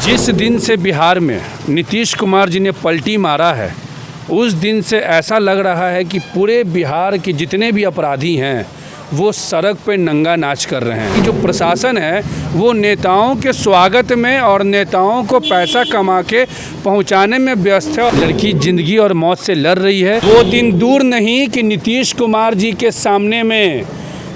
जिस दिन से बिहार में नीतीश कुमार जी ने पलटी मारा है, उस दिन से ऐसा लग रहा है कि पूरे बिहार के जितने भी अपराधी हैं वो सड़क पे नंगा नाच कर रहे हैं। जो प्रशासन है वो नेताओं के स्वागत में और नेताओं को पैसा कमा के पहुंचाने में व्यस्त है। लड़की जिंदगी और मौत से लड़ रही है। वो दिन दूर नहीं कि नीतीश कुमार जी के सामने में,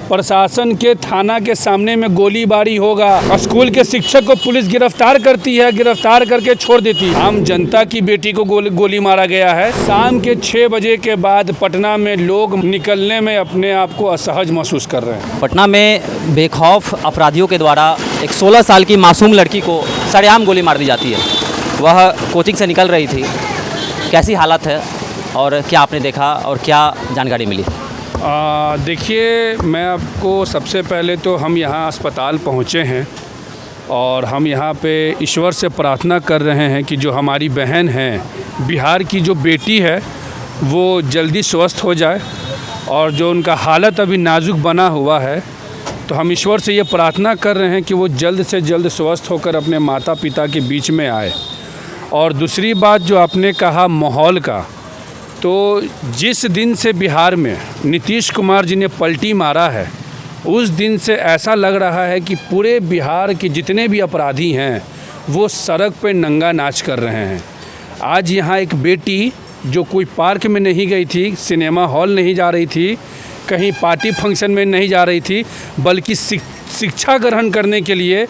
प्रशासन के थाना के सामने में गोलीबारी होगा। स्कूल के शिक्षक को पुलिस गिरफ्तार करती है, गिरफ्तार करके छोड़ देती है। आम जनता की बेटी को गोली मारा गया है। शाम के 6 बजे के बाद पटना में लोग निकलने में अपने आप को असहज महसूस कर रहे हैं। पटना में बेखौफ अपराधियों के द्वारा एक 16 साल की मासूम लड़की को सरेआम गोली मार दी जाती है। वह कोचिंग से निकल रही थी। कैसी हालत है और क्या आपने देखा और क्या जानकारी मिली? देखिए, मैं आपको सबसे पहले तो हम यहाँ अस्पताल पहुँचे हैं और हम यहाँ पे ईश्वर से प्रार्थना कर रहे हैं कि जो हमारी बहन है, बिहार की जो बेटी है, वो जल्दी स्वस्थ हो जाए। और जो उनका हालत अभी नाजुक बना हुआ है, तो हम ईश्वर से ये प्रार्थना कर रहे हैं कि वो जल्द से जल्द स्वस्थ होकर अपने माता पिता के बीच में आए। और दूसरी बात जो आपने कहा माहौल का, तो जिस दिन से बिहार में नीतीश कुमार जी ने पलटी मारा है, उस दिन से ऐसा लग रहा है कि पूरे बिहार के जितने भी अपराधी हैं वो सड़क पे नंगा नाच कर रहे हैं। आज यहाँ एक बेटी जो कोई पार्क में नहीं गई थी, सिनेमा हॉल नहीं जा रही थी, कहीं पार्टी फंक्शन में नहीं जा रही थी, बल्कि शिक्षा ग्रहण करने के लिए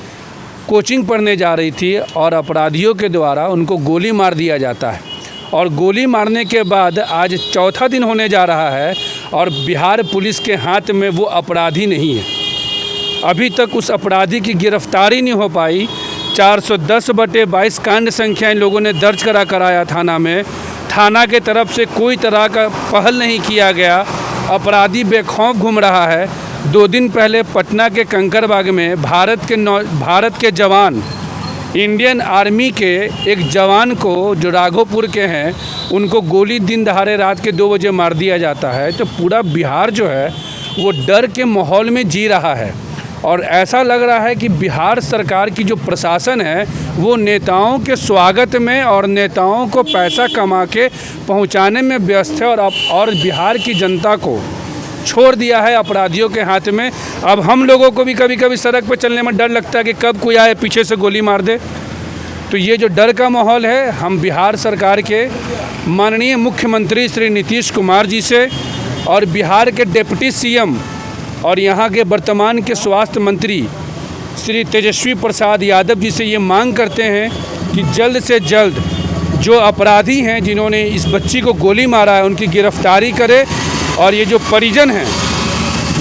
कोचिंग पढ़ने जा रही थी, और अपराधियों के द्वारा उनको गोली मार दिया जाता है। और गोली मारने के बाद आज चौथा दिन होने जा रहा है और बिहार पुलिस के हाथ में वो अपराधी नहीं है। अभी तक उस अपराधी की गिरफ्तारी नहीं हो पाई। 410/22 कांड संख्या इन लोगों ने दर्ज कराया थाना में। थाना के तरफ से कोई तरह का पहल नहीं किया गया। अपराधी बेखौफ घूम रहा है। 2 दिन पहले पटना के कंकड़बाग में भारत के जवान, इंडियन आर्मी के एक जवान को, जो राघोपुर के हैं, उनको गोली दिन दहाड़े रात के 2 बजे मार दिया जाता है। तो पूरा बिहार जो है वो डर के माहौल में जी रहा है। और ऐसा लग रहा है कि बिहार सरकार की जो प्रशासन है वो नेताओं के स्वागत में और नेताओं को पैसा कमा के पहुंचाने में व्यस्त है, और बिहार की जनता को छोड़ दिया है अपराधियों के हाथ में। अब हम लोगों को भी कभी कभी सड़क पर चलने में डर लगता है कि कब कोई आए पीछे से गोली मार दे। तो ये जो डर का माहौल है, हम बिहार सरकार के माननीय मुख्यमंत्री श्री नीतीश कुमार जी से और बिहार के डिप्टी सीएम और यहाँ के वर्तमान के स्वास्थ्य मंत्री श्री तेजस्वी प्रसाद यादव जी से ये मांग करते हैं कि जल्द से जल्द जो अपराधी हैं जिन्होंने इस बच्ची को गोली मारा है उनकी गिरफ्तारी करे। और ये जो परिजन हैं,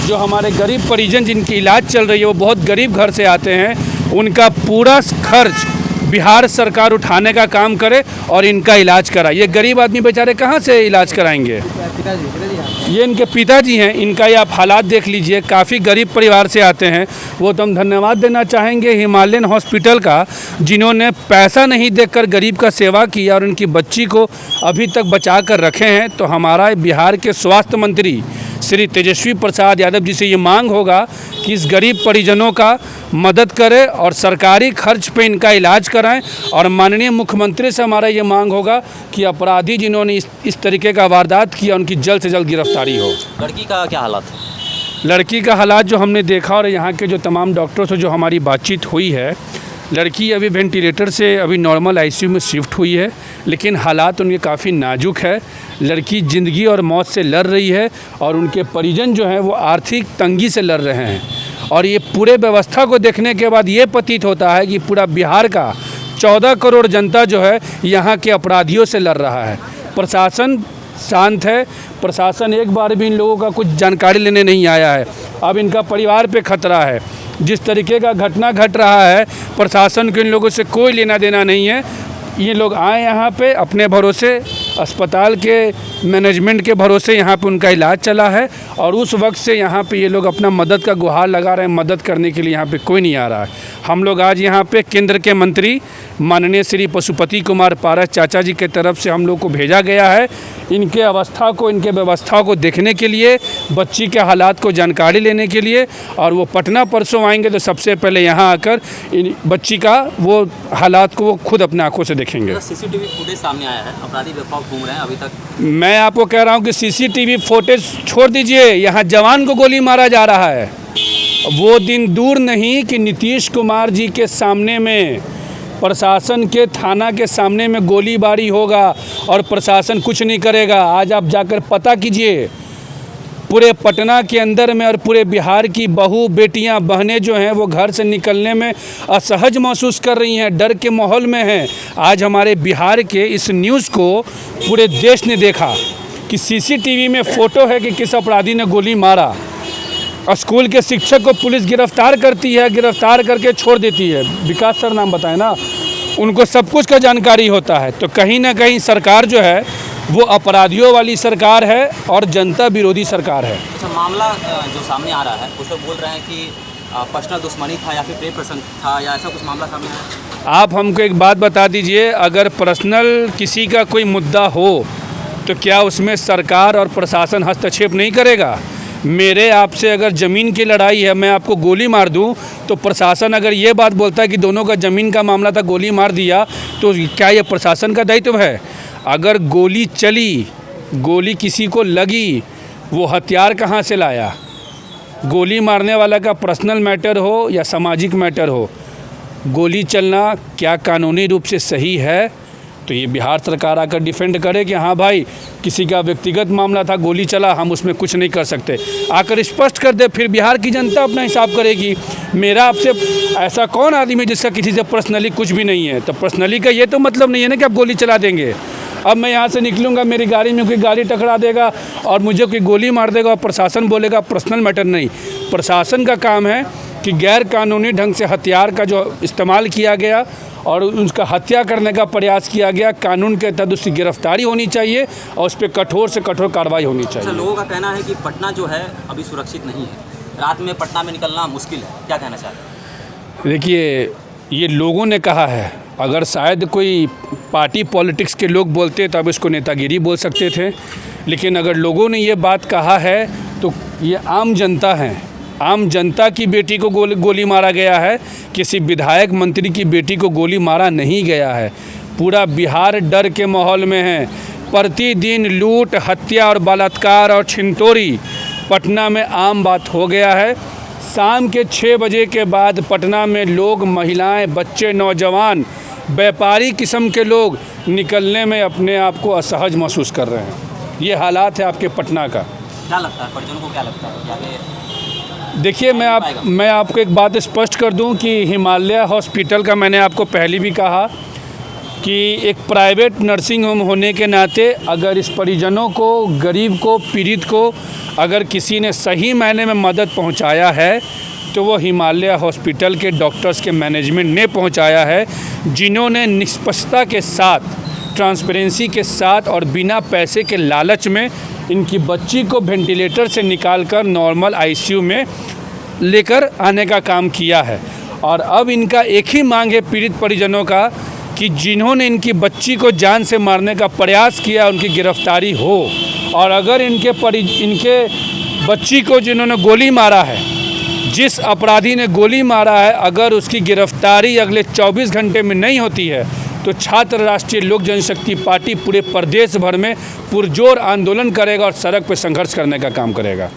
जो हमारे गरीब परिजन जिनकी इलाज चल रही है, वो बहुत गरीब घर से आते हैं, उनका पूरा खर्च बिहार सरकार उठाने का काम करे और इनका इलाज कराए। ये गरीब आदमी बेचारे कहाँ से इलाज कराएंगे? ये इनके पिताजी हैं। इनका ये आप हालात देख लीजिए, काफ़ी गरीब परिवार से आते हैं। वो तो हम धन्यवाद देना चाहेंगे हिमालयन हॉस्पिटल का, जिन्होंने पैसा नहीं देकर गरीब का सेवा किया और उनकी बच्ची को अभी तक बचा कर रखे हैं। तो हमारा बिहार के स्वास्थ्य मंत्री श्री तेजस्वी प्रसाद यादव जी से ये मांग होगा कि इस गरीब परिजनों का मदद करें और सरकारी खर्च पे इनका इलाज कराएं। और माननीय मुख्यमंत्री से हमारा ये मांग होगा कि अपराधी जिन्होंने इस तरीके का वारदात किया उनकी जल्द से जल्द गिरफ्तारी हो। लड़की का क्या हालत है? लड़की का हालात जो हमने देखा और यहाँ के जो तमाम डॉक्टरों से जो हमारी बातचीत हुई है, लड़की अभी वेंटिलेटर से अभी नॉर्मल आईसीयू में शिफ्ट हुई है, लेकिन हालात उनके काफ़ी नाजुक है। लड़की ज़िंदगी और मौत से लड़ रही है और उनके परिजन जो हैं वो आर्थिक तंगी से लड़ रहे हैं। और ये पूरे व्यवस्था को देखने के बाद ये प्रतीत होता है कि पूरा बिहार का 14 करोड़ जनता जो है यहाँ के अपराधियों से लड़ रहा है। प्रशासन शांत है। प्रशासन एक बार भी इन लोगों का कुछ जानकारी लेने नहीं आया है। अब इनका परिवार पे खतरा है। जिस तरीके का घटना घट रहा है, प्रशासन को इन लोगों से कोई लेना देना नहीं है। ये लोग आए यहाँ पे अपने भरोसे, अस्पताल के मैनेजमेंट के भरोसे यहाँ पे उनका इलाज चला है और उस वक्त से यहाँ पे ये लोग अपना मदद का गुहार लगा रहे हैं। मदद करने के लिए यहाँ पे कोई नहीं आ रहा है। हम लोग आज यहाँ पे केंद्र के मंत्री माननीय श्री पशुपति कुमार पारस चाचा जी के तरफ से हम लोग को भेजा गया है, इनके अवस्था को, इनके व्यवस्था को देखने के लिए, बच्ची के हालात को जानकारी लेने के लिए। और वो पटना परसों आएंगे तो सबसे पहले यहाँ आकर इन बच्ची का वो हालात को वो खुद अपने आंखों से देखेंगे। सीसीटीवी फुटेज सामने आया है, अपराधी बेखौफ घूम रहे हैं अभी तक। मैं आपको कह रहा हूँ कि सीसीटीवी फुटेज छोड़ दीजिए, यहाँ जवान को गोली मारा जा रहा है। वो दिन दूर नहीं कि नीतीश कुमार जी के सामने में, प्रशासन के थाना के सामने में गोलीबारी होगा और प्रशासन कुछ नहीं करेगा। आज आप जाकर पता कीजिए, पूरे पटना के अंदर में और पूरे बिहार की बहू बेटियां बहनें जो हैं वो घर से निकलने में असहज महसूस कर रही हैं, डर के माहौल में हैं। आज हमारे बिहार के इस न्यूज़ को पूरे देश ने देखा कि सीसीटीवी में फ़ोटो है कि किस अपराधी ने गोली मारा। स्कूल के शिक्षक को पुलिस गिरफ्तार करती है, गिरफ्तार करके छोड़ देती है। विकास सर नाम बताएं ना, उनको सब कुछ का जानकारी होता है। तो कहीं ना कहीं सरकार जो है वो अपराधियों वाली सरकार है और जनता विरोधी सरकार है। अच्छा, मामला जो सामने आ रहा है कुछ लोग बोल रहे हैं कि पर्सनल दुश्मनी था या फिर प्रेम प्रसंग था या ऐसा कुछ मामला सामने आया। आप हमको एक बात बता दीजिए, अगर पर्सनल किसी का कोई मुद्दा हो तो क्या उसमें सरकार और प्रशासन हस्तक्षेप नहीं करेगा? मेरे आपसे अगर ज़मीन की लड़ाई है, मैं आपको गोली मार दूं तो प्रशासन अगर ये बात बोलता है कि दोनों का ज़मीन का मामला था, गोली मार दिया, तो क्या ये प्रशासन का दायित्व है? अगर गोली चली, गोली किसी को लगी, वो हथियार कहाँ से लाया? गोली मारने वाला का पर्सनल मैटर हो या सामाजिक मैटर हो, गोली चलना क्या कानूनी रूप से सही है? तो ये बिहार सरकार आकर डिफेंड करे कि हाँ भाई किसी का व्यक्तिगत मामला था, गोली चला, हम उसमें कुछ नहीं कर सकते। आकर स्पष्ट कर दे, फिर बिहार की जनता अपना हिसाब करेगी। मेरा आपसे ऐसा कौन आदमी है जिसका किसी से पर्सनली कुछ भी नहीं है? तो पर्सनली का ये तो मतलब नहीं है ना कि आप गोली चला देंगे। अब मैं यहाँ से निकलूँगा, मेरी गाड़ी में कोई गाड़ी टकरा देगा और मुझे कोई गोली मार देगा और प्रशासन बोलेगा पर्सनल मैटर नहीं। प्रशासन का काम है कि गैर कानूनी ढंग से हथियार का जो इस्तेमाल किया गया और उसका हत्या करने का प्रयास किया गया, कानून के तहत उसकी गिरफ्तारी होनी चाहिए और उस पर कठोर से कठोर कार्रवाई होनी चाहिए। अच्छा, लोगों का कहना है कि पटना जो है अभी सुरक्षित नहीं है, रात में पटना में निकलना मुश्किल है, क्या कहना चाहते हैं? देखिए, ये लोगों ने कहा है। अगर शायद कोई पार्टी पॉलिटिक्स के लोग बोलते तो अब इसको नेतागिरी बोल सकते थे, लेकिन अगर लोगों ने ये बात कहा है तो ये आम जनता है। आम जनता की बेटी को गोली मारा गया है, किसी विधायक मंत्री की बेटी को गोली मारा नहीं गया है। पूरा बिहार डर के माहौल में है। प्रतिदिन लूट, हत्या और बलात्कार और छिनतोरी पटना में आम बात हो गया है। शाम के 6 बजे के बाद पटना में लोग, महिलाएं, बच्चे, नौजवान, व्यापारी किस्म के लोग निकलने में अपने आप को असहज महसूस कर रहे हैं। ये हालात है आपके पटना का। क्या लगता है परिजनों को, क्या लगता है क्या? देखिए, मैं आपको एक बात स्पष्ट कर दूं कि हिमालय हॉस्पिटल का मैंने आपको पहले भी कहा कि एक प्राइवेट नर्सिंग होम होने के नाते अगर इस परिजनों को, गरीब को, पीड़ित को अगर किसी ने सही मायने में मदद पहुंचाया है तो वो हिमालय हॉस्पिटल के डॉक्टर्स के मैनेजमेंट ने पहुंचाया है, जिन्होंने निष्पक्षता के साथ, ट्रांसपेरेंसी के साथ और बिना पैसे के लालच में इनकी बच्ची को वेंटिलेटर से निकालकर नॉर्मल आईसीयू में लेकर आने का काम किया है। और अब इनका एक ही मांग है पीड़ित परिजनों का कि जिन्होंने इनकी बच्ची को जान से मारने का प्रयास किया उनकी गिरफ्तारी हो। और अगर इनके बच्ची को जिन्होंने गोली मारा है, जिस अपराधी ने गोली मारा है, अगर उसकी गिरफ्तारी अगले 24 घंटे में नहीं होती है तो छात्र राष्ट्रीय लोक जनशक्ति पार्टी पूरे प्रदेश भर में पुरजोर आंदोलन करेगा और सड़क पर संघर्ष करने का काम करेगा।